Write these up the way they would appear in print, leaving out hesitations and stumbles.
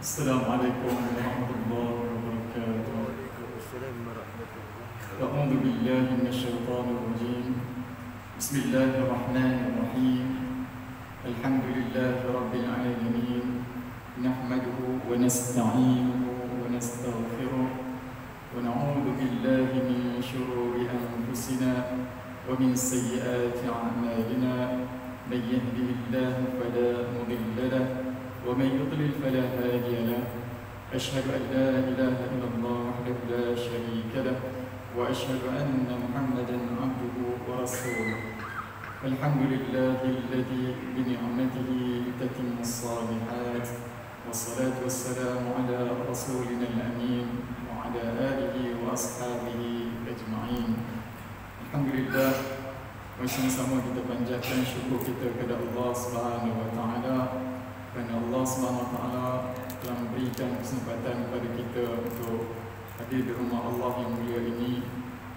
السلام عليكم ورحمة الله وبركاته. وعليكم السلام ورحمة الله. أعوذ بالله من الشيطان الرجيم. بسم الله الرحمن الرحيم. الحمد لله رب العالمين، نحمده ونستعينه ونستغفره ونعوذ بالله من شرور أنفسنا ومن سيئات أعمالنا. من يهده الله فلا مضل له ومن يضلل فلا هادي له. أشهد أن لا إله إلا الله وحده لا شريك له وأشهد أن محمدا عبده ورسوله. الحمد لله الذي بنعمته تتم الصالحات، والصلاة والسلام على رسولنا الأمين وعلى آله وأصحابه أجمعين. Alhamdulillah, bersama-sama kita panjatkan syukur kita kepada Allah Subhanahu wa taala kerana Allah Subhanahu wa taala telah memberikan kesempatan kepada kita untuk hadir di rumah Allah yang mulia ini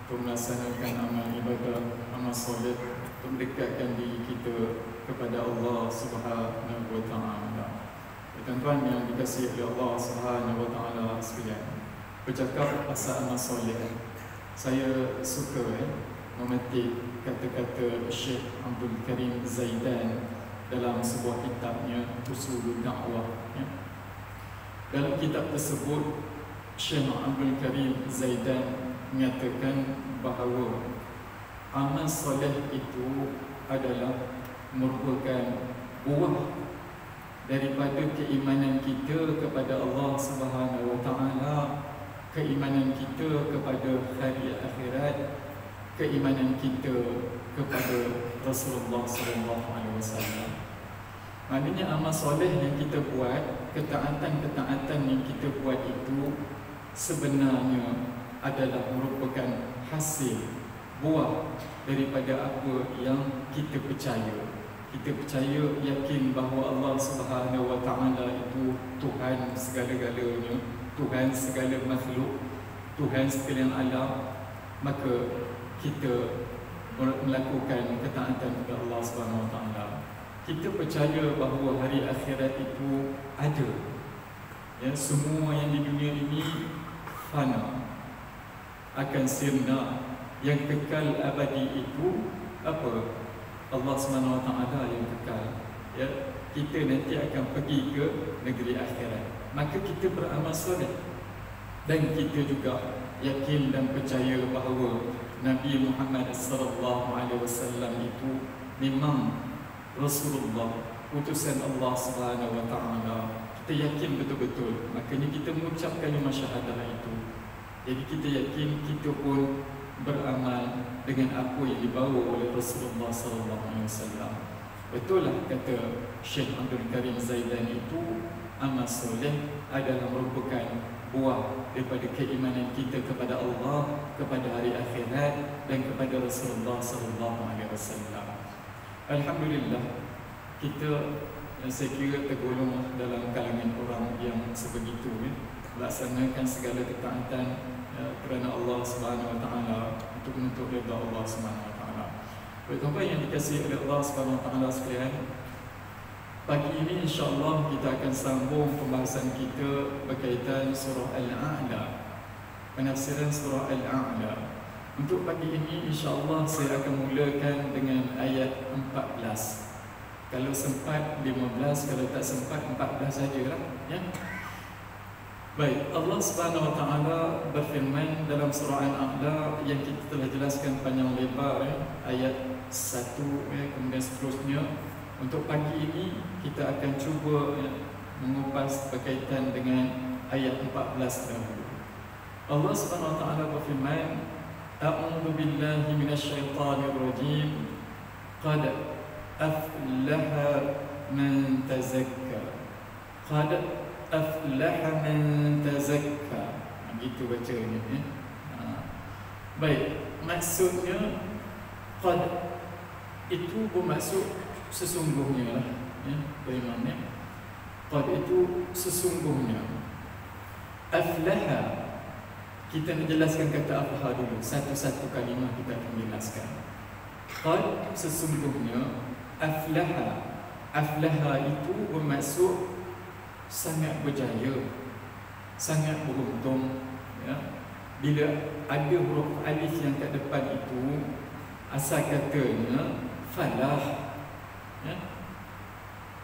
untuk melaksanakan amal ibadah, amal solat, untuk mendekatkan diri kita kepada Allah Subhanahu wa taala. Tuan-tuan yang dikasihi oleh Allah Subhanahu wa taala sekalian, bercakap pasal amal solat, saya suka memetik kata-kata Syekh Abdul Karim Zaidan dalam sebuah kitabnya Usulul Da'wah. Dalam kitab tersebut, Syekh Abdul Karim Zaidan menyatakan bahawa amal soleh itu adalah merupakan buah daripada keimanan kita kepada Allah Subhanahu wa taala, keimanan kita kepada hari akhirat, keimanan kita kepada Rasulullah sallallahu alaihi wasallam. Maknanya amal soleh yang kita buat, ketaatan-ketaatan yang kita buat itu sebenarnya adalah merupakan hasil buah daripada apa yang kita percaya. Kita percaya, yakin bahawa Allah Subhanahu wa taala itu Tuhan segala-galanya, Tuhan segala makhluk, Tuhan sekalian alam. Maka kita melakukan ketaatan kepada Allah Subhanahu wa taala. Kita percaya bahawa hari akhirat itu ada. Ya, semua yang di dunia ini fana, akan sirna. Yang kekal abadi itu apa? Allah Subhanahu wa taala yang kekal. Ya, kita nanti akan pergi ke negeri akhirat. Maka kita beramal soleh dan kita juga yakin dan percaya bahawa Nabi Muhammad sallallahu alaihi wasallam itu memang Rasulullah, utusan Allah Subhanahu wa taala. Kita yakin betul-betul. Makanya kita mengucap kalimah syahadah itu. Jadi kita yakin kita pun beramal dengan apa yang dibawa oleh Rasulullah sallallahu alaihi wasallam. Betul lah kata Syekh Abdul Karim Zaidan itu, amal soleh adalah merupakan buah daripada keimanan kita kepada Allah, kepada hari akhirat dan kepada Rasulullah sallallahu alaihi wasallam. Alhamdulillah, kita saya kira tergolong dalam kalangan orang yang sebegitu melaksanakan segala ketaatan kerana Allah Subhanahu wa taala, untuk menuntut redha Allah Subhanahu wa taala. Tuan-tuan yang dikasihi oleh Allah Subhanahu wa taala sekalian, pagi ini insya-Allah kita akan sambung pembahasan kita berkaitan surah Al-A'la, penafsiran surah Al-A'la. Untuk pagi ini insya-Allah saya akan mulakan dengan ayat 14. Kalau sempat 15, kalau tak sempat 14 sajalah, ya. Baik, Allah Subhanahu wa taala berfirman dalam surah Al-A'la yang kita telah jelaskan panjang lebar, ayat 1 kemudian seterusnya. Untuk pagi ini kita akan cuba mengupas berkaitan dengan ayat 14 dahulu. Allah Subhanahu wa taala berfirman, A'udzu billahi minasyaitonir rajim. Qad aflaha man tazakka. Qad aflaha man tazakka. Begitu bacanya, ya. Baik, maksudnya qad itu bermaksud sesungguhnya lah, ya, bagaimana? Qad itu sesungguhnya. Aflaha, kita menjelaskan kata aflaha dulu, satu-satu kalimah kita akan jelaskan. Qad sesungguhnya, aflaha, aflaha itu bermaksud sangat berjaya, sangat beruntung, ya. Bila ada huruf alif yang kat depan itu, asal katanya falah, ya.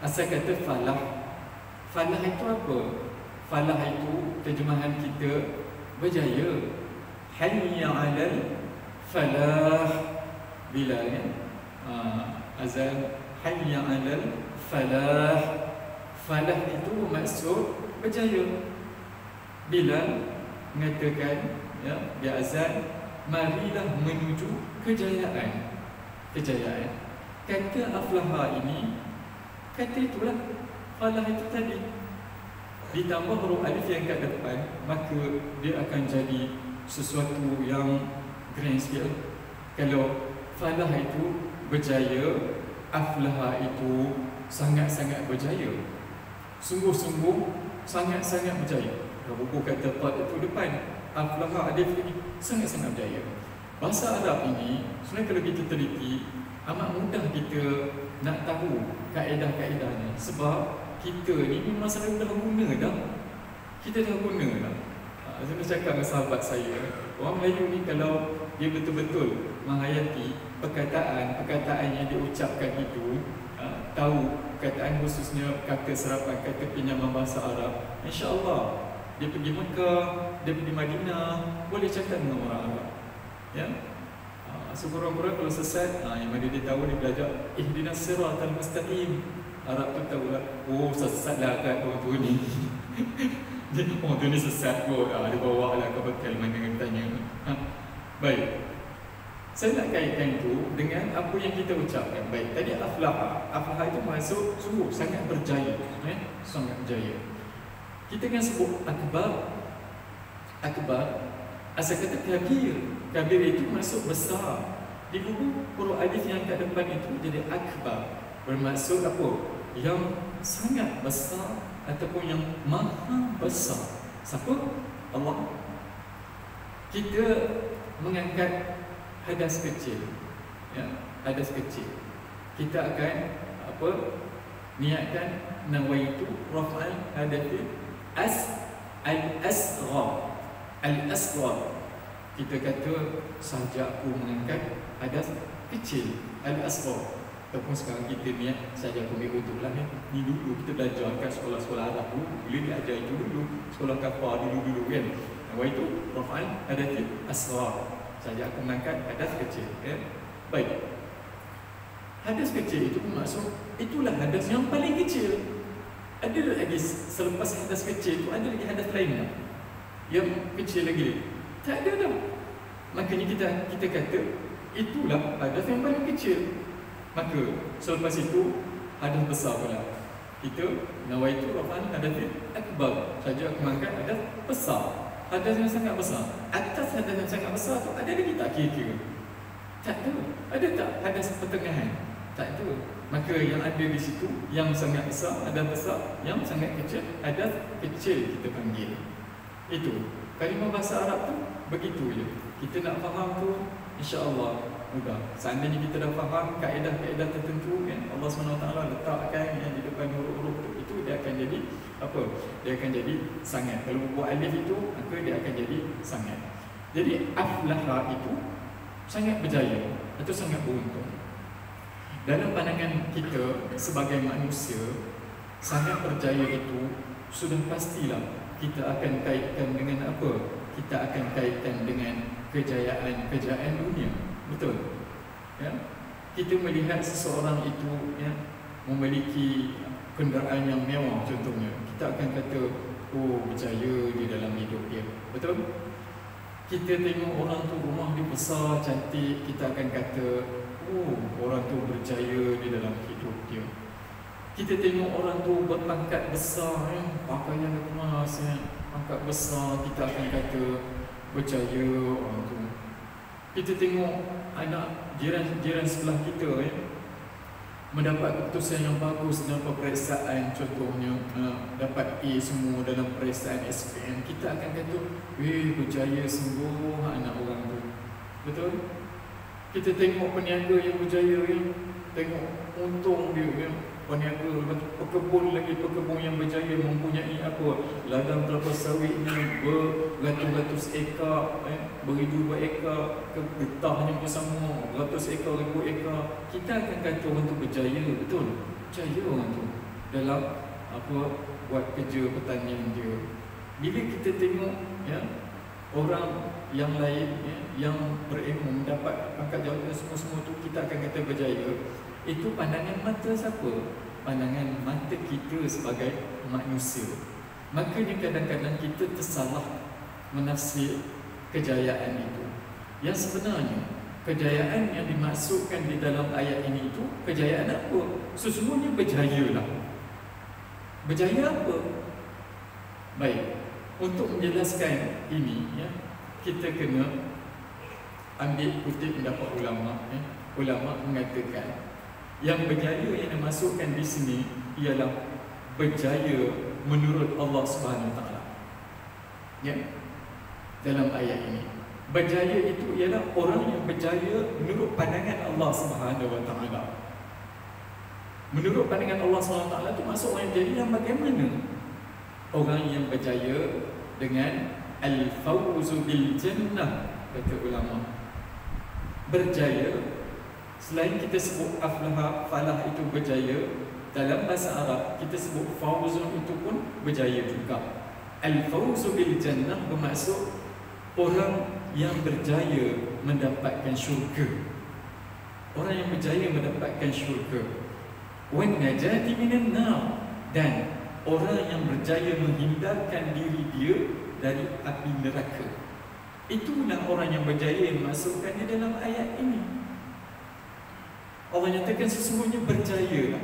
Asal kata falah. Falah itu apa? Falah itu terjemahan kita berjaya. Hayya 'alal falah. Bila ya? Azan hayya 'alal falah. Falah itu bermaksud berjaya. Bilal mengatakan, ya, dia azan, marilah menuju kejayaan. Kejayaan. Kata aflaha ini, kata itulah falah itu tadi. Ditambah huruf alif yang kat depan, maka dia akan jadi sesuatu yang grand scale. Kalau falah itu berjaya, aflaha itu sangat-sangat berjaya. Sungguh-sungguh sangat-sangat berjaya. Kalau buku kata part itu depan, aflaha alif ini sangat-sangat berjaya. Bahasa Arab ini sebenarnya kalau kita teliti, amat mudah kita nak tahu kaedah-kaedahnya. Sebab kita ni memang selalu dah guna dah. Kita dah guna dah. Saya cakap dengan sahabat saya, orang Melayu ni kalau dia betul-betul menghayati perkataan yang diucapkan itu, tahu perkataan khususnya kata serapan, kata pinjaman bahasa Arab, insya-Allah dia pergi Mekah, dia pergi Madinah, boleh cakap dengan orang Arab. Ya. Sekurang-kurang kalau sesat, yang mana dia tahu, dia belajar ihdinas siratal mustaqim. Arab tu tahulah, oh sesatlah kat orang tu ni. Oh tu ni sesat kot, dia bawa lah ke bekal mana yang tanya. Baik, saya nak kaitkan itu dengan apa yang kita ucapkan. Baik, tadi aflaha. Aflaha itu maksud sungguh sangat berjaya, sangat berjaya. Kita kan sebut akbar. Akbar asal kata kabir. Kabir itu maksud besar. Di buku huruf alif yang kat depan itu jadi akbar, bermaksud apa? Yang sangat besar ataupun yang maha besar. Siapa? Allah. Kita mengangkat hadas kecil, ya, hadas kecil. Kita akan apa? Niatkan nawaitu raf'al hadathi al-asghar. Al-asghar. Kita kata sahaja aku mengangkat hadas kecil, al-asghar. Ataupun sekarang kita niat sahaja aku ambil wudu lah, ya. Ni dulu kita belajar kat sekolah-sekolah Arab dulu, bila dia ajar itu dulu, sekolah kafar dulu kan. Nawaitu raf'al hadathi asghar. Saja aku mengangkat hadas kecil, ya. Baik. Hadas kecil itu bermaksud itulah hadas yang paling kecil. Ada lagi selepas hadas kecil itu, ada lagi hadas lain tak? Yang kecil lagi? Tak ada dah. Makanya kita kata itulah hadas yang paling kecil. Maka selepas itu hadas besar pula. Kita nawaitu raf'al hadath akbar. Saja aku mengangkat hadas besar. Hadas yang sangat besar. Atas hadas yang sangat besar tu ada lagi tak kira-kira? Tak ada. Ada tak hadas pertengahan? Tak ada. Maka yang ada di situ, yang sangat besar, hadas besar, yang sangat kecil, hadas kecil kita panggil. Itu. Kalimah bahasa Arab tu begitu je. Kita nak faham tu, insya-Allah mudah. Seandainya kita dah faham kaedah-kaedah tertentu, kan, Allah SWT letakkan yang di depan huruf-huruf itu, dia akan jadi apa? Dia akan jadi sangat. Kalau buat alif itu, maka dia akan jadi sangat. Jadi aflaha itu sangat berjaya atau sangat beruntung. Dalam pandangan kita sebagai manusia, sangat berjaya itu sudah pastilah kita akan kaitkan dengan apa? Kita akan kaitkan dengan kejayaan dunia. Betul? Ya? Kita melihat seseorang itu, ya, memiliki kenderaan yang mewah contohnya, kita akan kata, oh berjaya di dalam hidup dia. Betul? Kita tengok orang tu rumah dia besar, cantik, kita akan kata, oh orang tu berjaya di dalam hidup dia. Kita tengok orang tu berpangkat besar, ya, pakaian kemas, ya, pangkat besar, kita akan kata berjaya orang tu. Kita tengok anak jiran sebelah kita, ya, mendapat keputusan yang bagus dalam peperiksaan, contohnya dapat A semua dalam peperiksaan SPM, kita akan kata, berjaya sungguh anak orang tu. Betul? Kita tengok peniaga yang berjaya, ya, tengok untung dia, ya, peniaga, pekebun lagi, pekebun yang berjaya mempunyai ladang kelapa sawitnya beratus-ratus ekar, beribu ekar, getahnya bersama ratus ekar, ribu ekar. Kita akan kata orang tu berjaya, betul? Berjaya orang tu dalam buat kerja pertanian dia. Bila kita tengok orang yang lain yang berilmu mendapat pangkat jawatan semua tu, kita akan kata berjaya. Itu pandangan mata siapa? Pandangan mata kita sebagai manusia. Makanya kadang-kadang kita tersalah menafsir kejayaan itu. Yang sebenarnya kejayaan yang dimaksudkan di dalam ayat ini itu kejayaan apa? Sesungguhnya berjayalah. Berjaya apa? Baik, untuk menjelaskan ini kita kena ambil kutip pendapat ulama. Ulama mengatakan yang berjaya yang dimasukkan di sini ialah berjaya menurut Allah Subhanahu Wa Taala. Dalam ayat ini, berjaya itu ialah orang yang berjaya menurut pandangan Allah Subhanahu Wa Taala. Menurut pandangan Allah Subhanahu Wa Taala itu masuk orang yang berjaya yang bagaimana? Orang yang berjaya dengan al-fawzu bil jannah, kata ulama. Berjaya, selain kita sebut aflaha, falah itu berjaya, dalam bahasa Arab kita sebut fawzun itu pun berjaya juga. Al-fawzu bil jannah bermaksud orang yang berjaya mendapatkan syurga. Orang yang berjaya mendapatkan syurga. Wan najati minan nar, dan orang yang berjaya menghindarkan diri dia dari api neraka. Itulah orang yang berjaya yang dimasukkan di dalam ayat ini. Allah nyatakan sesungguhnya berjaya.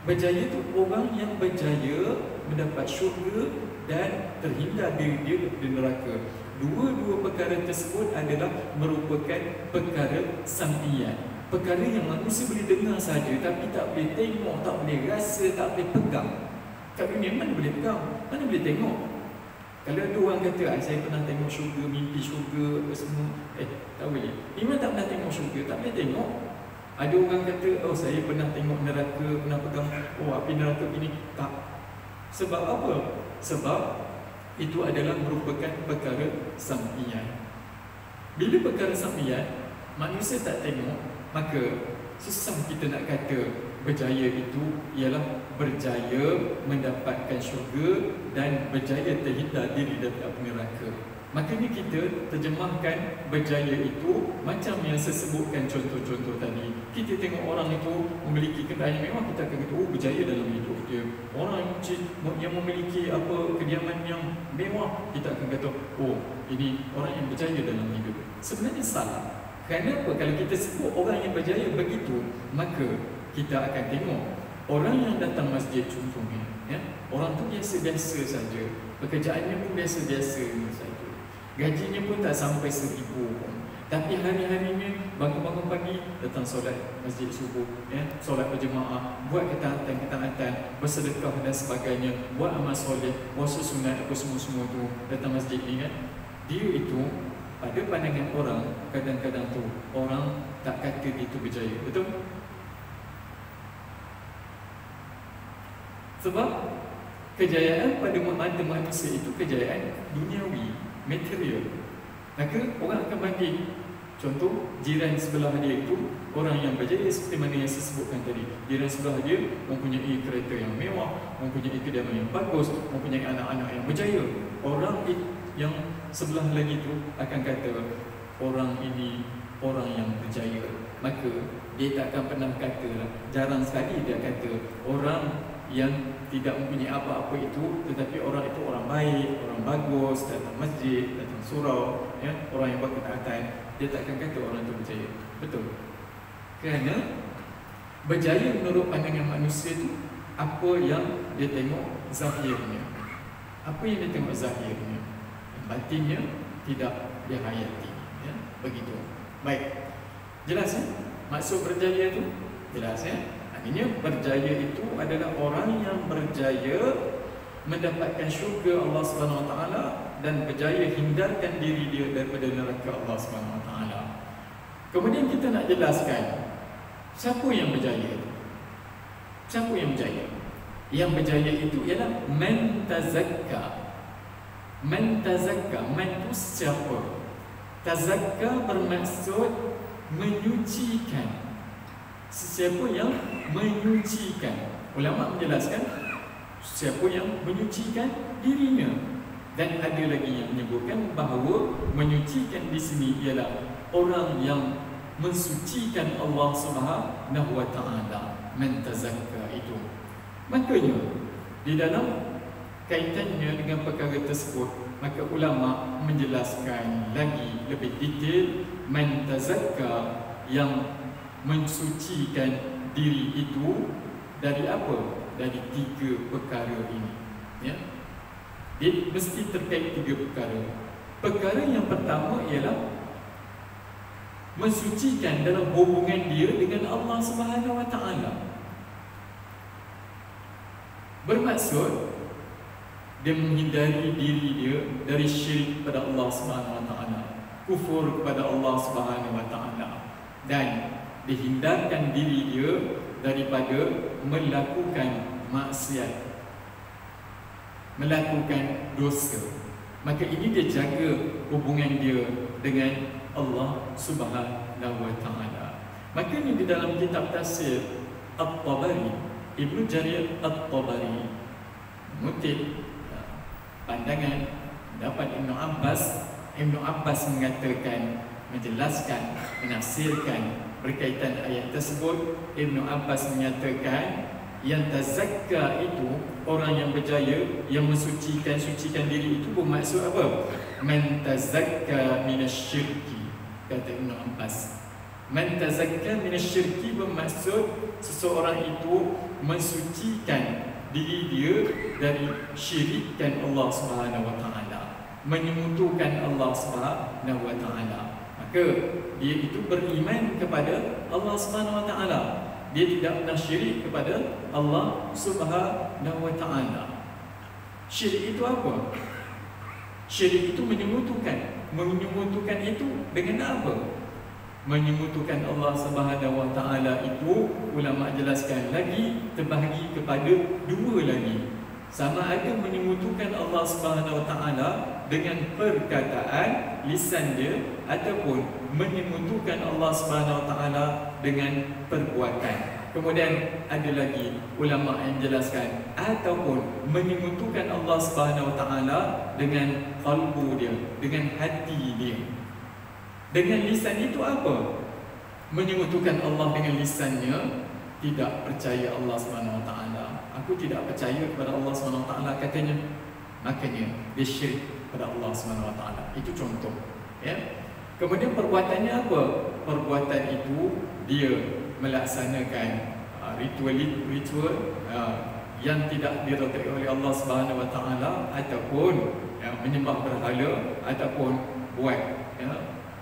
Berjaya itu orang yang berjaya mendapat syurga dan terhindar diri dia dari neraka. Dua-dua perkara tersebut adalah merupakan perkara sam'iyat, perkara yang manusia boleh dengar saja tapi tak boleh tengok, tak boleh rasa, tak boleh pegang. Kat dunia mana boleh pegang, mana boleh tengok. Kalau ada orang kata saya pernah tengok syurga, mimpi syurga apa semua, tak boleh. Memang tak pernah tengok syurga, tak boleh tengok. Ada orang kata, saya pernah tengok neraka, pernah pegang, api neraka ini. Tak. Sebab apa? Sebab itu adalah merupakan perkara sam'iyat. Bila perkara sam'iyat, manusia tak tengok, maka susah kita nak kata berjaya itu ialah berjaya mendapatkan syurga dan berjaya terhindar diri dari api neraka. Makanya kita terjemahkan berjaya itu macam yang saya sebutkan contoh-contoh tadi. Kita tengok orang itu memiliki kenderaan yang mewah, kita akan kata berjaya dalam hidup dia. Orang yang memiliki kediaman yang mewah, kita akan kata ini orang yang berjaya dalam hidup. Sebenarnya salah. Kenapa? Kalau kita sebut orang yang berjaya begitu, maka kita akan tengok orang yang datang masjid contohnya, orang tu biasa-biasa saja, pekerjaannya pun biasa-biasa saja, gajinya pun tak sampai 1,000 pun, tapi hari-harinya bangun-bangun pagi datang solat masjid subuh, solat berjemaah, buat ketaatan, bersedekah dan sebagainya, buat amal soleh, puasa sunat apa semua-semua tu, datang masjid ni dia itu pada pandangan orang kadang-kadang tu orang tak kata dia tu berjaya, betul? Sebab kejayaan pada mata manusia itu kejayaan duniawi, material. Maka orang akan banding. Contoh, jiran sebelah dia itu orang yang berjaya seperti mana yang saya sebutkan tadi. Jiran sebelah dia mempunyai kereta yang mewah, mempunyai kediaman yang bagus, mempunyai anak-anak yang berjaya. Orang yang sebelah lagi itu akan kata orang ini orang yang berjaya. Maka dia takkan pernah kata, jarang sekali dia kata orang yang tidak mempunyai apa-apa itu, tetapi orang itu orang baik, orang bagus, datang masjid, datang surau, orang yang berketaatan, dia takkan kata orang itu berjaya. Betul? Kerana berjaya menurut pandangan manusia itu apa yang dia tengok zahirnya. Apa yang dia tengok zahirnya, batinnya tidak dia hayati. Begitu. Baik. Jelas maksud berjaya itu? Jelas Artinya berjaya itu adalah orang yang berjaya mendapatkan syurga Allah Subhanahu Wa Taala dan berjaya hindarkan diri dia daripada neraka Allah Subhanahu Wa Taala. Kemudian kita nak jelaskan siapa yang berjaya. Siapa yang berjaya? Yang berjaya itu ialah man tazakka. Man tazakka, man itu siapa? Tazakka bermaksud menyucikan. Sesiapa yang menyucikan. Ulama menjelaskan siapa yang menyucikan dirinya. Dan ada lagi yang menyebutkan bahawa menyucikan di sini ialah orang yang mensucikan Allah Subhanahu wa taala, man tazakka itu. Makanya di dalam kaitannya dengan perkara tersebut, maka ulama menjelaskan lagi lebih detail man tazakka, yang mensucikan diri itu dari apa? Dari 3 perkara ini, ya. Dia mesti terkait 3 perkara. Perkara yang pertama ialah mensucikan dalam hubungan dia dengan Allah Subhanahu wa taala. Bermaksud dia menghindari diri dia dari syirik pada Allah Subhanahu wa taala, kufur kepada Allah Subhanahu wa taala, dan dihindarkan diri dia daripada melakukan maksiat, melakukan dosa. Maka ini dia jaga hubungan dia dengan Allah Subhanahu wa taala. Maka ni di dalam kitab tafsir At-Tabari, Ibnu Jarir At-Tabari mengutip pandangan pendapat Ibnu Abbas. Ibnu Abbas mengatakan, menjelaskan, menafsirkan berkaitan ayat tersebut. Ibnu Abbas menyatakan yang tazakka itu, orang yang berjaya, yang mensucikan diri itu bermaksud apa? Man tazakka minasyirki, kata Ibnu Abbas. Man tazakka minasyirki bermaksud seseorang itu mensucikan diri dia dari syirikkan Allah Subhanahu wa taala, menyekutukan Allah Subhanahu wa taala. Maka dia itu beriman kepada Allah Subhanahu wa taala. Dia tidak pernah syirik kepada Allah Subhanahu wa taala. Syirik itu apa? Syirik itu menyekutukan. Menyekutukan itu dengan apa? Menyekutukan Allah Subhanahu wa taala itu ulama jelaskan lagi terbahagi kepada 2 lagi. Sama ada menyekutukan Allah Subhanahu wa taala dengan perkataan lisan dia, ataupun menyekutukan Allah Subhanahu wa taala dengan perbuatan. Kemudian ada lagi ulama yang jelaskan, ataupun menyekutukan Allah Subhanahu wa taala dengan qalbu dia, dengan hati dia. Dengan lisan itu apa? Menyekutukan Allah dengan lisannya, tidak percaya Allah Subhanahu wa taala. Aku tidak percaya kepada Allah Subhanahu wa taala katanya. Makanya dia syirik kepada Allah Subhanahu wa taala. Itu contoh, ya. Kemudian perbuatannya apa? Perbuatan itu dia melaksanakan ritual yang tidak diridai oleh Allah Subhanahu wa taala, ataupun menyembah berhala, ataupun buat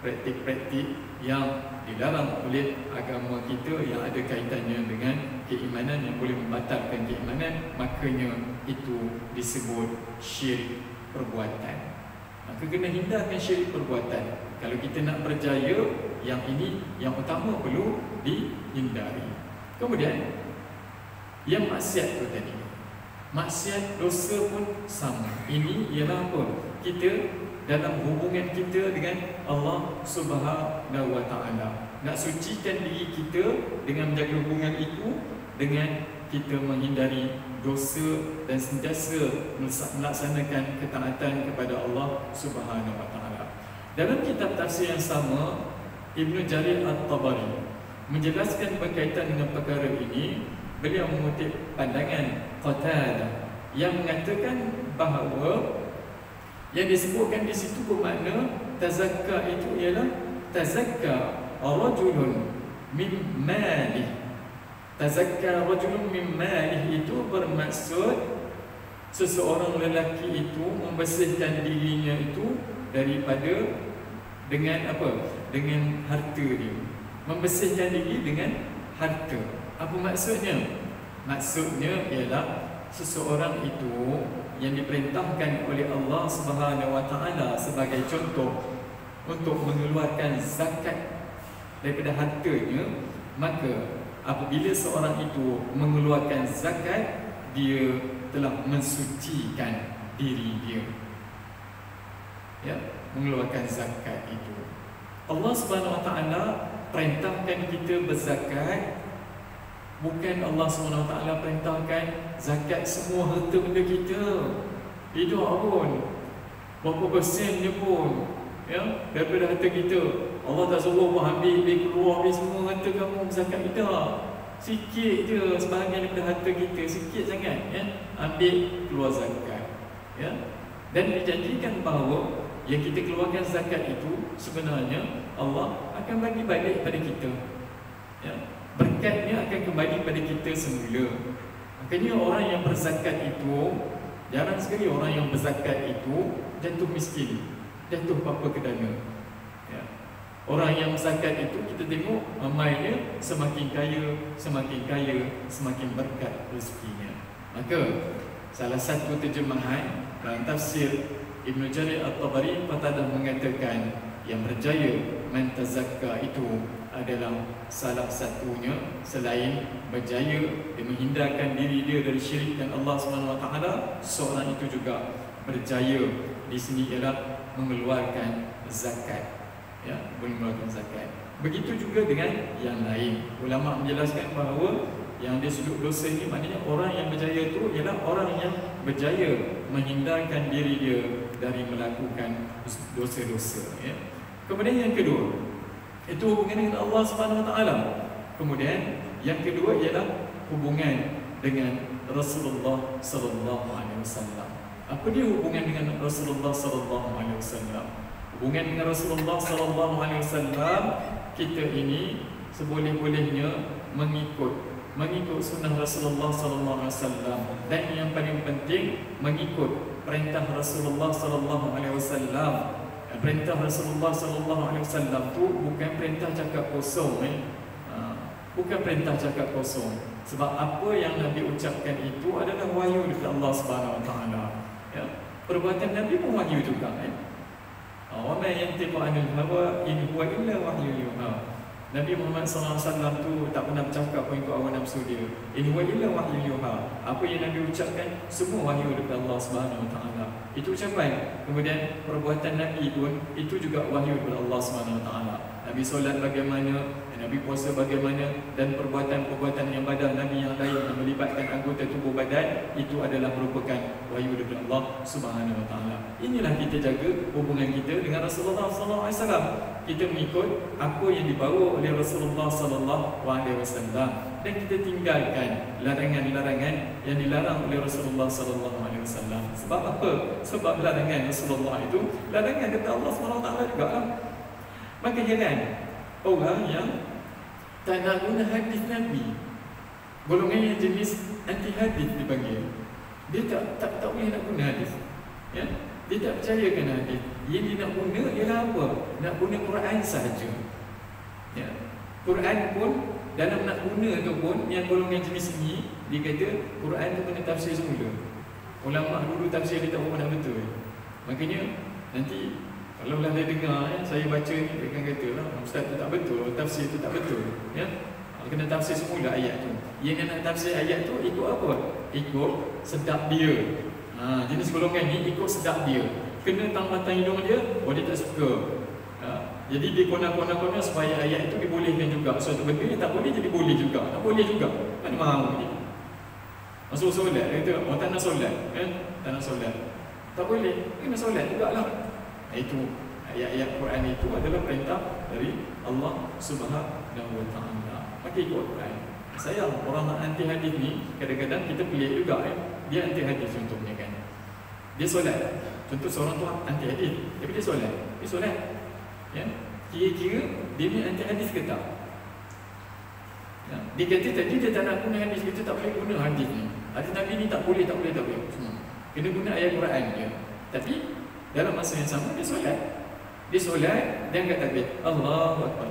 praktik-praktik yang dilarang oleh agama kita yang ada kaitannya dengan keimanan, yang boleh membatalkan keimanan. Makanya itu disebut syirik perbuatan. Maka kena hindarkan syirik perbuatan. Kalau kita nak berjaya, yang ini yang utama perlu dihindari. Kemudian yang maksiat tu tadi, maksiat dosa pun sama. Ini ialah apa? Kita dalam hubungan kita dengan Allah Subhanahu wa taala, nak sucikan diri kita dengan menjaga hubungan itu, dengan kita menghindari dosa dan sentiasa melaksanakan ketaatan kepada Allah Subhanahu wa taala. Dalam kitab tafsir yang sama, Ibnu Jarir At-Tabari menjelaskan berkaitan dengan perkara ini. Beliau mengutip pandangan Qatadah yang mengatakan bahawa yang disebutkan di situ bermakna tazakka itu ialah tazakka rajulun min malih. Tazakka rajulun min malih itu bermaksud seseorang lelaki itu membersihkan dirinya itu daripada dengan apa? Dengan harta dia. Membersihkan diri dengan harta. Apa maksudnya? Maksudnya ialah seseorang itu yang diperintahkan oleh Allah Subhanahu wa taala sebagai contoh untuk mengeluarkan zakat daripada hartanya, maka apabila seorang itu mengeluarkan zakat, dia telah mensucikan diri dia. Ya, mengeluarkan zakat itu. Allah Subhanahu Wa Taala perintahkan kita berzakat. Bukan Allah Subhanahu Wa Taala perintahkan zakat semua harta benda kita. Tidak pun. Berapa persennya pun, ya, daripada harta kita. Allah tak suruh ambil keluar semua harta kamu zakat kita. Sikit je sebahagian daripada harta kita, sikit sangat, ya, ambil keluar zakat, ya. Dan dijanjikan bahawa yang kita keluarkan zakat itu sebenarnya Allah akan bagi balik pada kita, ya. Berkatnya akan kembali pada kita semula. Makanya orang yang berzakat itu, jarang sekali orang yang berzakat itu jatuh miskin, jatuh apa-apa ke dana, ya. Orang yang zakat itu kita tengok amalnya semakin kaya, semakin berkat rezekinya. Maka salah satu terjemahan dalam tafsir Ibn Jarir At-Tabari Qatadah mengatakan yang berjaya man tazakka itu adalah salah satunya selain berjaya dia menghindarkan diri dia dari syirik dan Allah SWT, seorang itu juga berjaya di sini ialah mengeluarkan zakat, ya, mengeluarkan zakat. Begitu juga dengan yang lain. Ulama menjelaskan bahawa yang dia sudut dosa ini maknanya orang yang berjaya itu ialah orang yang berjaya menghindarkan diri dia dari melakukan dosa-dosa, ya. Kemudian yang kedua, itu hubungan dengan Allah Subhanahu Wa Taala. Kemudian yang kedua ialah hubungan dengan Rasulullah Sallallahu Alaihi Wasallam. Apa dia hubungan dengan Rasulullah Sallallahu Alaihi Wasallam? Hubungan dengan Rasulullah Sallallahu Alaihi Wasallam, kita ini seboleh-bolehnya mengikut sunnah Rasulullah Sallallahu Alaihi Wasallam, dan yang paling penting mengikut perintah Rasulullah Sallallahu Alaihi Wasallam. Perintah Rasulullah Sallallahu Alaihi Wasallam tu bukan perintah cakap kosong, bukan perintah cakap kosong. Sebab apa yang Nabi ucapkan itu adalah wahyu dari Allah Subhanahu Wa Taala. Ya, perbuatan Nabi pun wahyu juga. Wa ma yantiqu 'anil hawa in huwa illa wahyu yuha. Nabi Muhammad SAW tu tak pernah bercakap pun ikut hawa nafsu dia. In huwa illa wahyu yuha. Apa yang Nabi ucapkan semua wahyu dari Allah Subhanahu Wa Taala. Itu ucapan. Kemudian perbuatan Nabi pun itu juga wahyu dari Allah Subhanahu Wa Taala. Nabi solat bagaimana, Nabi puasa bagaimana, dan perbuatan-perbuatan yang badan Nabi yang lain yang melibatkan anggota tubuh badan itu adalah merupakan wahyu dari Allah Subhanahu Wa Taala. Inilah kita jaga hubungan kita dengan Rasulullah Sallallahu Alaihi Wasallam. Kita mengikut apa yang dibawa oleh Rasulullah Sallallahu Alaihi Wasallam, dan kita tinggalkan larangan-larangan yang dilarang oleh Rasulullah Sallallahu Alaihi Wasallam. Sebab apa? Sebab larangan Rasulullah itu larangan kata Allah Subhanahu Wa Taala juga. Maka heran orang yang tak nak guna hadis Nabi, golongan yang jenis anti hadis dipanggil. Dia tak boleh nak guna hadis, ya? Dia tak percayakan hadis. Yang dia nak guna ialah apa? Nak guna Quran sahaja, ya. Quran pun dalam nak guna tu pun yang golongan jenis ini, dia kata Quran tu kena tafsir semula. Ulama dulu tafsir dia tak berapa betul. Makanya nanti kalau lah dia dengar, ya, saya baca ni, dia akan kata lah, ustaz tu tak betul, tafsir tu tak betul, ya. Kena tafsir semula ayat tu. Yang nak tafsir ayat tu ikut apa? Ikut sedap dia. Jenis golongan ni ikut sedap dia. Kena tambatan hidung dia, dia tak suka. Jadi dia kona-kona supaya ayat itu dibolehkan juga. Suatu benda yang tak boleh jadi boleh juga. Tak boleh juga. Mana mahu ni? Masuk solat, dia kata, tak nak solat, kan? Tak nak solat. Tak boleh, kena solat juga lah. Itu ayat-ayat Quran itu adalah perintah dari Allah Subhanahu Wa Taala. Maka ikut Quran. Sayang orang anti hadis ni kadang-kadang kita pelik juga, dia anti hadis contohnya, kan. Dia solat. Contoh seorang tu anti hadis, tapi dia solat. Dia solat. Ya. Kira-kira dia ni anti hadis ke tak? Ya. Dia kata tadi dia tak nak guna hadis, kita tak boleh guna hadis ni. Hadis Nabi ni tak boleh. Kena guna ayat Quran je. Tapi dalam masa yang sama dia solat. Dia solat, dia angkat takbir. Allahu Akbar.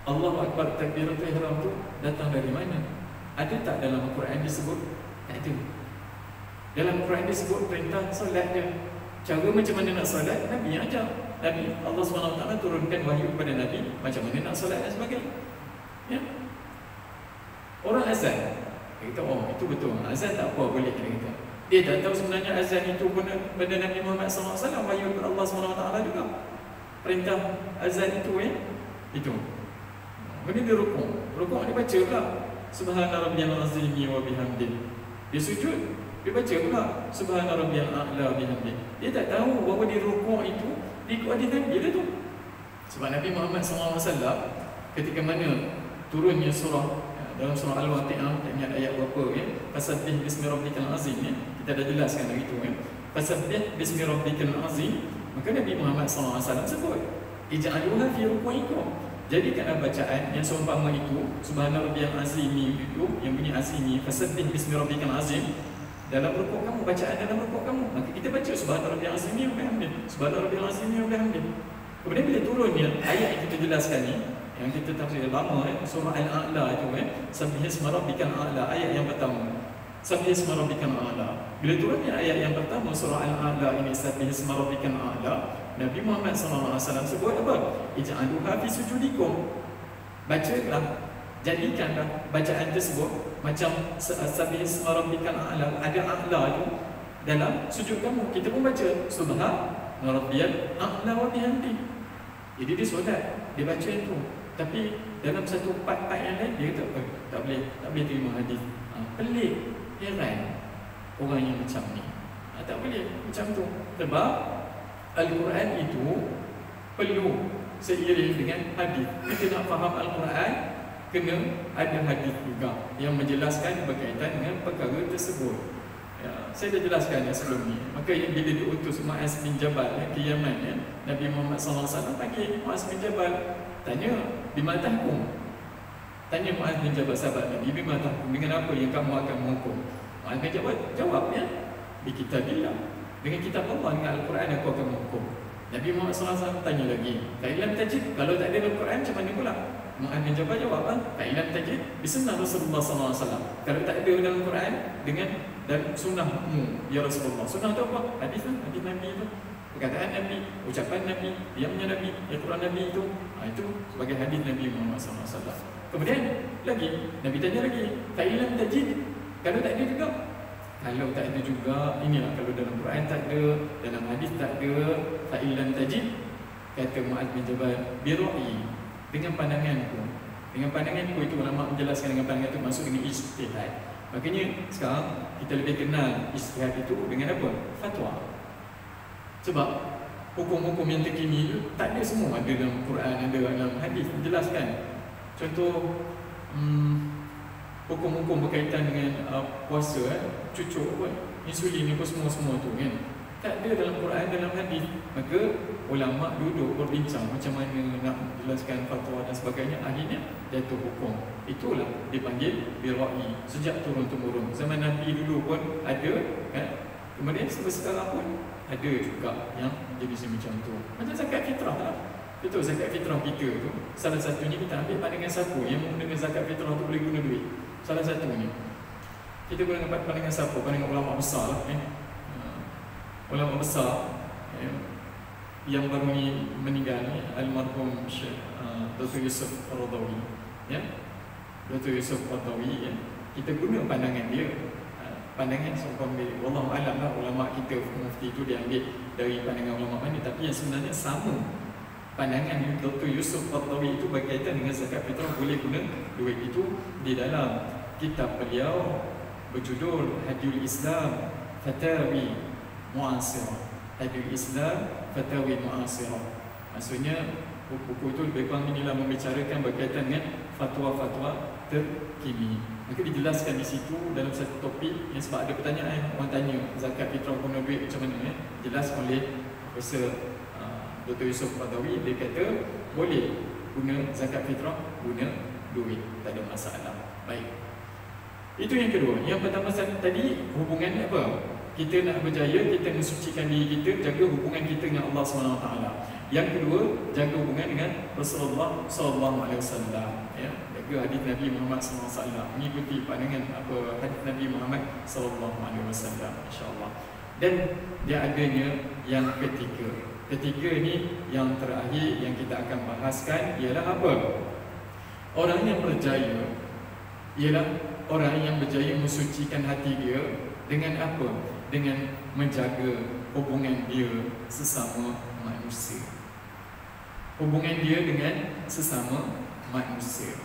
Allahu Akbar, takbiratul ihram tu datang dari mana? Ada tak dalam Al-Quran disebut? Tak ada. Dalam Al-Quran disebut perintah solat dia. Cara macam mana nak solat, Nabi yang ajar. Nabi, Allah SWT turunkan wahyu kepada Nabi macam mana nak solat dan sebagainya, ya. Orang azan, dia kata, oh itu betul, azan tak apa, boleh, dia kata. Dia tak tahu sebenarnya azan itu benda Nabi Muhammad SAW, wahyu Allah SWT juga. Perintah azan itu itu. Kemudian dia rukuk dia baca pula Subhana rabbiyal azim wa bihamdih. Dia sujud, dia baca pula Subhana rabbiyal a'la bihamdih. Dia tak tahu bahawa di rukuk itu diikut hadis Nabi dia tu. Sebab Nabi Muhammad SAW ketika mana turunnya surah dalam surah Al-Waqi'ah, tak ingat ayat berapa Fasabbih bismi rabbikal azim kita dah jelaskan hari itu Fasabbih bismi rabbikal azim. Maka Nabi Muhammad SAW sebut ij'aluha fi ruku'ikum. Jadikanlah bacaan yang seumpama itu Subhana rabbiyal azim itu yang bunyi azimi fasabbih bismi rabbikal azim dalam rukuk kamu, bacaan dalam rukuk kamu. Maka kita baca Subhana rabbiyal azim wa bihamdih, Subhana rabbiyal azim wa bihamdih. Kemudian bila turunnya ayat yang kita jelaskan ni, yang kita tafsir lama surah Al-A'la itu Sabbih isma rabbikal a'la, ayat yang pertama. Sabbih isma rabbikal a'la. Bila turunnya ayat yang pertama surah Al-A'la ini Sabbih isma rabbikal a'la, Nabi Muhammad SAW sebut apa? Ij'aluha fi sujudikum. Bacalah, jadikanlah bacaan tersebut macam Sabbih isma rabbikal a'la, ada a'la itu dalam sujud kamu. Kita pun baca Subhana rabbiyal a'la wa bihamdih. Jadi dia solat, dia baca itu. Tapi dalam satu part yang lain dia kata, tak boleh terima hadis. Pelik, heran orang yang macam ni. Tak boleh macam tu. Sebab Al-Quran itu perlu seiring dengan hadis. Kita nak faham Al-Quran, kena ada hadis juga yang menjelaskan berkaitan dengan perkara tersebut. Saya dah jelaskan sebelum ni. Maka yang bila diutus Mu'az bin Jabal ke Yaman, Nabi Muhammad SAW panggil Mu'az bin Jabal, tanya bima tahkum. Tanya Mu'az bin Jabal sahabat Nabi, bima tahkum, dengan apa yang kamu akan menghukum? Mu'az bin Jabal jawabnya, bi kitabillah, dengan kitab Allah, dengan Al-Quran aku akan menghukum. Nabi Muhammad SAW tanya lagi, fa'ilam tajid, kalau tak ada Al-Quran macam mana pula? Mu'az bin Jabal jawab, fa'ilam tajid bi sunnah Rasulullah SAW. Kalau tak ada dalam Quran, dengan dan sunnahmu ya Rasulullah. Sunnah tu apa? Hadis lah, hadis Nabi itu, perkataan Nabi, ucapan Nabi, diamnya Nabi, Al-Quran Nabi itu, itu sebagai hadis Nabi Muhammad SAW. Kemudian lagi Nabi tanya lagi, fa'ilam tajid, kalau tak ada juga, kalau tak ada juga, inilah kalau dalam Quran tak ada, dalam hadis tak ada, fa'ilam tajid, kata Mu'az bin Jabal, biru'i, dengan pandanganku. Dengan pandanganku itu ulama menjelaskan dengan pandangan itu maksud dengan ijtihad. Makanya sekarang kita lebih kenal ijtihad itu dengan apa? Fatwa. Sebab hukum-hukum yang terkini itu tak ada semua ada dalam Quran, ada dalam hadis menjelaskan. Contoh hukum-hukum berkaitan dengan puasa, cucuk, insulin apa semua tu kan. Tak ada dalam Quran, dalam hadis. Maka ulama duduk berbincang macam mana nak jelaskan fatwa dan sebagainya, akhirnya jatuh hukum. Itulah dipanggil bira'i, sejak turun-temurun. Zaman Nabi dulu pun ada kan? Kemudian sampai sekarang pun ada juga yang jadi semacam tu. Macam zakat fitrah lah. Betul, zakat fitrah kita tu salah satunya kita ambil pandangan siapa yang menggunakan zakat fitrah tu boleh guna duit. Salah satunya kita guna pandangan siapa? Pandangan ulama besar lah ulama besar yang baru ni meninggal ni, almarhum Syekh Dr. Yusuf Qaradawi, ya, Dr. Yusuf Qaradawi, ya. Kita guna pandangan dia, pandangan seumpama wallahu alam lah, ulama kita mufti itu dia ambil dari pandangan ulama mana, tapi yang sebenarnya sama pandangan Dr. Yusuf Qaradawi itu berkaitan dengan zakat fitrah boleh guna duit. Itu di dalam kitab beliau berjudul Hadiul Islam Fatawi Mu'asirah. Hadiul Islam Fatawi Mu'asirah. Maksudnya buku itu lebih kurang inilah membicarakan berkaitan dengan fatwa-fatwa terkini. Maka dijelaskan di situ dalam satu topik yang sebab ada pertanyaan orang tanya zakat fitrah guna duit macam mana, jelas oleh Profesor Dr. Yusuf Qaradawi. Dia kata boleh guna zakat fitrah guna duit, tak ada masalah. Baik, itu yang kedua. Yang pertama tadi hubungan apa? Kita nak berjaya, kita mensucikan diri kita, jaga hubungan kita dengan Allah SWT. Yang kedua, jaga hubungan dengan Rasulullah SAW, ya, jaga hadis Nabi Muhammad SAW, mengikuti pandangan apa hadis Nabi Muhammad SAW, insya-Allah. Dan dia adanya yang ketiga. Ketiga ni yang terakhir yang kita akan bahaskan ialah apa? Orang yang berjaya ialah orang yang berjaya mensucikan hati dia dengan apa? Dengan menjaga hubungan dia sesama manusia. Hubungan dia dengan sesama manusia.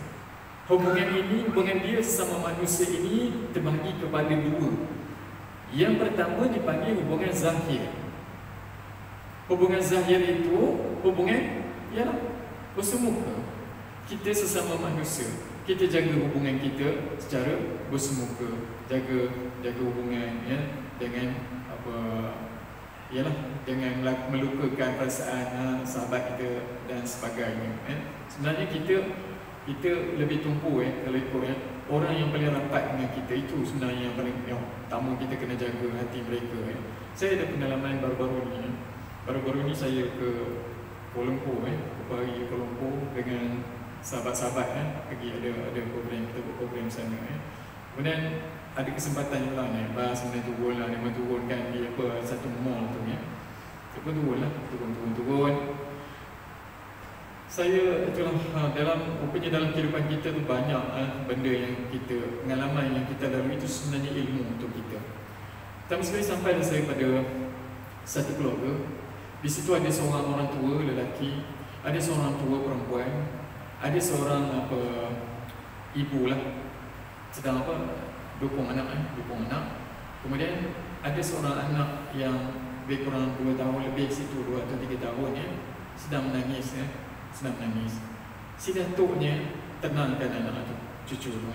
Hubungan dia sesama manusia ini terbagi kepada dua. Yang pertama dipanggil hubungan zahir. Hubungan zahir itu hubungan bersemuka. Kita sesama manusia, kita jaga hubungan kita secara bersemuka, jaga hubungan dengan jangan melukakan perasaan sahabat kita dan sebagainya. Sebenarnya kita lebih tumpu kalau ikut orang yang paling rapat dengan kita itu sebenarnya yang pertama kita kena jaga hati mereka. Saya ada pengalaman baru-baru ni saya ke Kuala Lumpur pergi ke Kuala Lumpur dengan sahabat-sahabat pergi ada program, kita buat program sana. Kemudian ada kesempatan pula naik bas, kemudian turun lah, dia turunkan di satu mall tu saya pun turun. Saya itulah rupanya dalam kehidupan kita tu banyak benda yang kita, pengalaman yang kita lalui itu sebenarnya ilmu untuk kita. Pertama sekali sampai saya pada satu keluarga. Di situ ada seorang orang tua lelaki, ada seorang tua perempuan, ada seorang ibu lah, sedang dukung anak. Kemudian ada seorang anak yang lebih kurang 2 tahun lebih situ, 2 atau 3 tahun sedang menangis. Si datuknya tenangkan anak tu, cucu tu.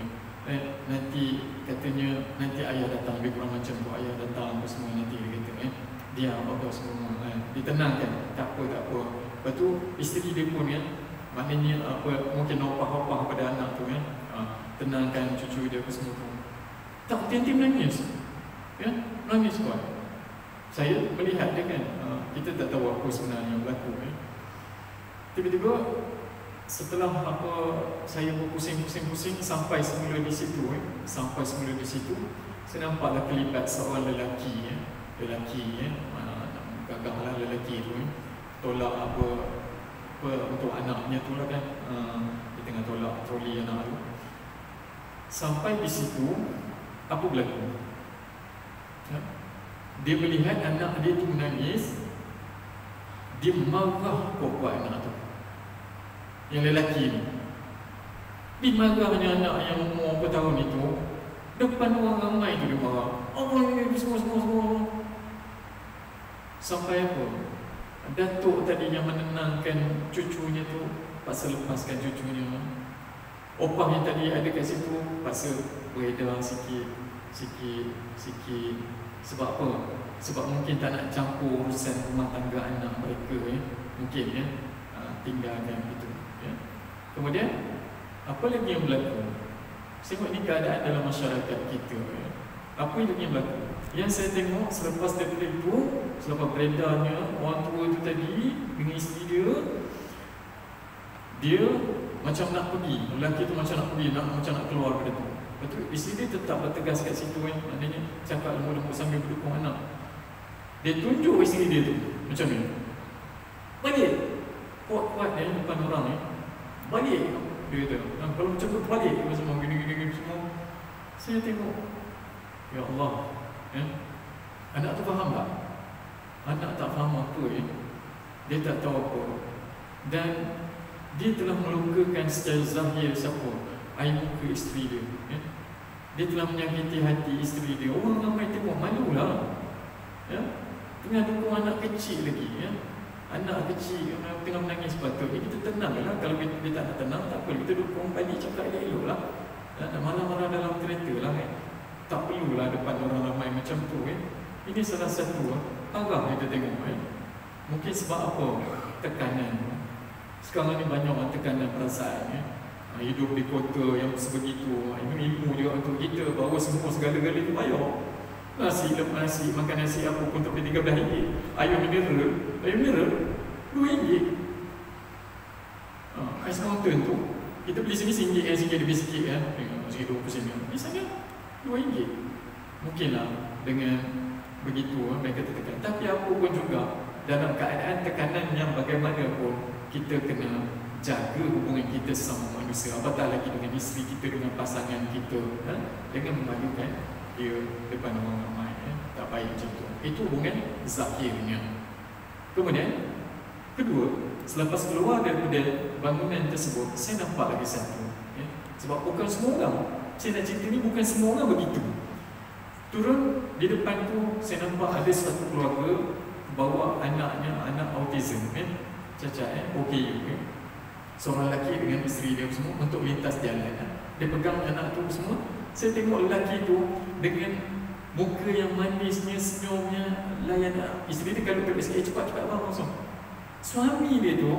Nanti katanya nanti ayah datang, lebih kurang macam tu, ayah datang semua nanti dia kata dia apa semua ditenangkan, tak apa. Lepas tu isteri dia pun maknanya mungkin opah pada anak tu tenangkan cucu dia semua tu. Tak henti menangis. Menangis kuat. Saya melihat dia kita tak tahu apa sebenarnya yang berlaku. Tiba-tiba setelah saya berpusing-pusing sampai semula di situ, saya nampaklah terlibat seorang lelaki gagahlah lelaki tu tolak untuk anaknya tu lah kan. Dia tengah tolak troli anak tu. Sampai di situ apa berlaku? Dia melihat anak dia tu menangis, dia marah kuat-kuat anak tu, yang lelaki ni. Dimarahnya anak yang umur berapa tahun itu, depan orang ramai tu dia marah. Semua. Sampai apa? Datuk tadi yang menenangkan cucunya tu paksa lepaskan cucunya. Opah yang tadi ada kat situ paksa beredar sikit. Sebab apa? Sebab mungkin tak nak campur urusan rumah tangga anak mereka mungkin tinggalkan gitu. Kemudian apa lagi yang berlaku? Tengok ni keadaan dalam masyarakat kita. Apa yang berlaku? Yang saya tengok selepas daripada itu, selepas beredarnya orang tua itu tadi dengan isteri dia macam nak pergi, lelaki tu macam nak pergi, macam nak keluar daripada tu. Betul, isteri dia tetap bertegas kat situ maknanya cakap lembut-lembut sambil berdukung anak. Dia tunjuk isteri dia tu macam ni, balik kuat-kuat depan orang balik. Dia kata, kalau macam tu balik semua gini semua. Saya tengok, ya Allah, anak tu faham tak? Anak tak faham apa dia tak tahu apa. Dan dia telah melukakan secara zahir siapa? Air muka isteri dia. Dia telah menyakiti hati isteri dia. Orang ramai tengok, malulah. Tengah dukung anak kecil lagi. Anak kecil yang tengah menangis sepatutnya kita tenanglah. Kalau dia tak nak tenang, tak apa, kita dukung balik, cakap elok lah. Nak marah-marah dalam kereta lah tak perlulah depan orang ramai macam tu Ini salah satu arah kita tengok Mungkin sebab apa? Tekanan. Sekarang ni banyak orang tekanan perasaan hidup di kota yang sebegitu. Ilmu juga untuk kita bahawa semua segala-gala itu bayar. Nasi, makan nasi apa pun tapi RM13. Ayam mineral RM2. Ais mountain tu kita beli sini RM1, sikit lebih sikit sikit 20 di sana RM2. Mungkinlah dengan begitu mereka tertekan. Tapi apa pun juga dalam keadaan tekanan yang bagaimana pun kita kena jaga hubungan kita sesama manusia, apatah lagi dengan isteri kita, dengan pasangan kita, jangan memalukan dia depan orang ramai, tak baik macam tu. Itu hubungan zahirnya. Kemudian kedua, selepas keluar daripada bangunan tersebut, saya nampak lagi satu, sebab bukan semua orang, saya nak cerita ni bukan semua orang begitu. Turun di depan tu, saya nampak ada satu keluarga bawa anaknya, anak autism, cacat, OKU, seorang lelaki dengan isteri dia semua untuk lintas jalan. Dia pegang anak tu semua. Saya tengok lelaki tu dengan muka yang manisnya, senyumnya, layan isteri dia kalau pergi sikit, cepat-cepat abang langsung. Suami dia tu,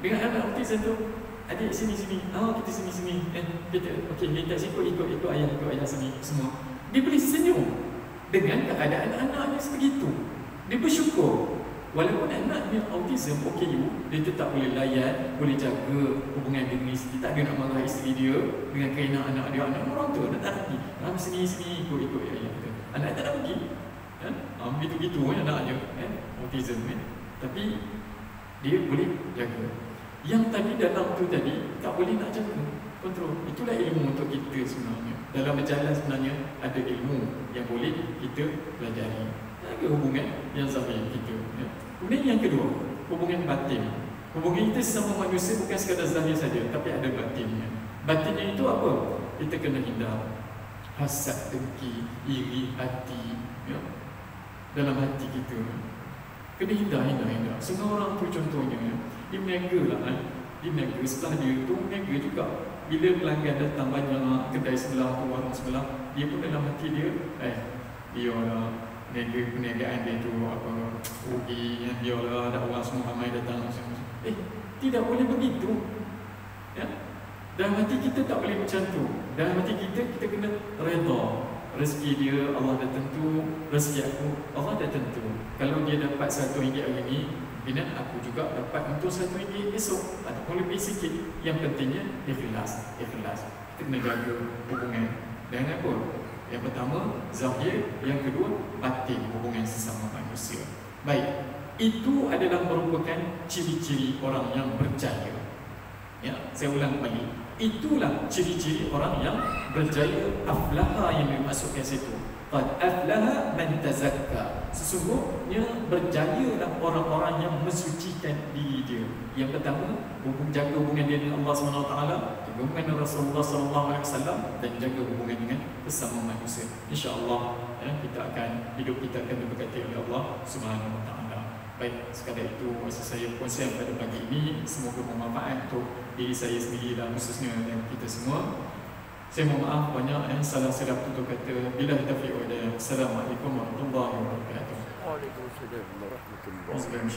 dengan anak autism tu, adik sini-sini, kita sini-sini, kita, okey, lintas ikut ayah sini, semua. Dia boleh senyum dengan keadaan anak-anaknya sebegitu. Dia bersyukur. Walaupun anaknya autism, OKU, dia tetap boleh layan, boleh jaga hubungan dengan isteri. Tak ada nak marah isteri dia dengan kena anak dia. Anak orang tu nak tak pergi. Sini-sini ikut ayah dia. Anak tak nak pergi. Begitu-gitu anaknya, autism. Tapi dia boleh jaga. Yang tadi dalam tu tadi tak boleh nak jaga, kontrol. Itulah ilmu untuk kita sebenarnya. Dalam berjalan sebenarnya ada ilmu yang boleh kita pelajari. Jaga hubungan yang zahir kita. Kemudian yang kedua, hubungan batin. Hubungan kita sesama manusia bukan sekadar zahir saja, tapi ada batinnya. Batinnya itu apa? Kita kena hindar hasad, dengki, iri hati, dalam hati kita. Kena hindar. Semua orang tu contohnya, dia meniaga lah, dia meniaga. Setelah dia tu meniaga juga. Bila pelanggan datang banyak, kedai sebelah tu, warung sebelah, dia pun dalam hati dia, biarlah perniagaan dia tu rugi, biarlah ada orang semua ramai datang. Tidak boleh begitu. Dalam hati kita tak boleh macam tu. Dalam hati kita kena redha. Rezeki dia Allah dah tentu, rezeki aku Allah dah tentu. Kalau dia dapat RM1 hari ni, kemungkinan aku juga dapat untuk RM1 esok ataupun lebih sikit. Yang pentingnya ikhlas. Kita kena jaga hubungan. Dan apa? Yang pertama zahir, yang kedua batin, hubungan sesama manusia. Baik, itu adalah merupakan ciri-ciri orang yang berjaya. Saya ulang kembali, itulah ciri-ciri orang yang berjaya. Aflaha yang dimaksudkan situ, qad aflaha man tazakka. Sesungguhnya berjayalah orang-orang yang mensucikan diri dia. Yang pertama, jaga hubungan dia dengan Allah SWT, jaga hubungan dengan Rasulullah SAW, dan jaga hubungan dengan sesama manusia. InsyaAllah hidup kita akan diberkati oleh Allah SWT. Baik, sekadar itu masa saya kongsikan pada pagi ini. Semoga bermanfaat untuk diri saya sendiri dan khususnya dan kita semua. Saya mohon maaf banyak salah silap tutur kata. Billahi taufiq wal hidayah. Assalamualaikum warahmatullahi wabarakatuh. Waalaikumsalam warahmatullahi wabarakatuh.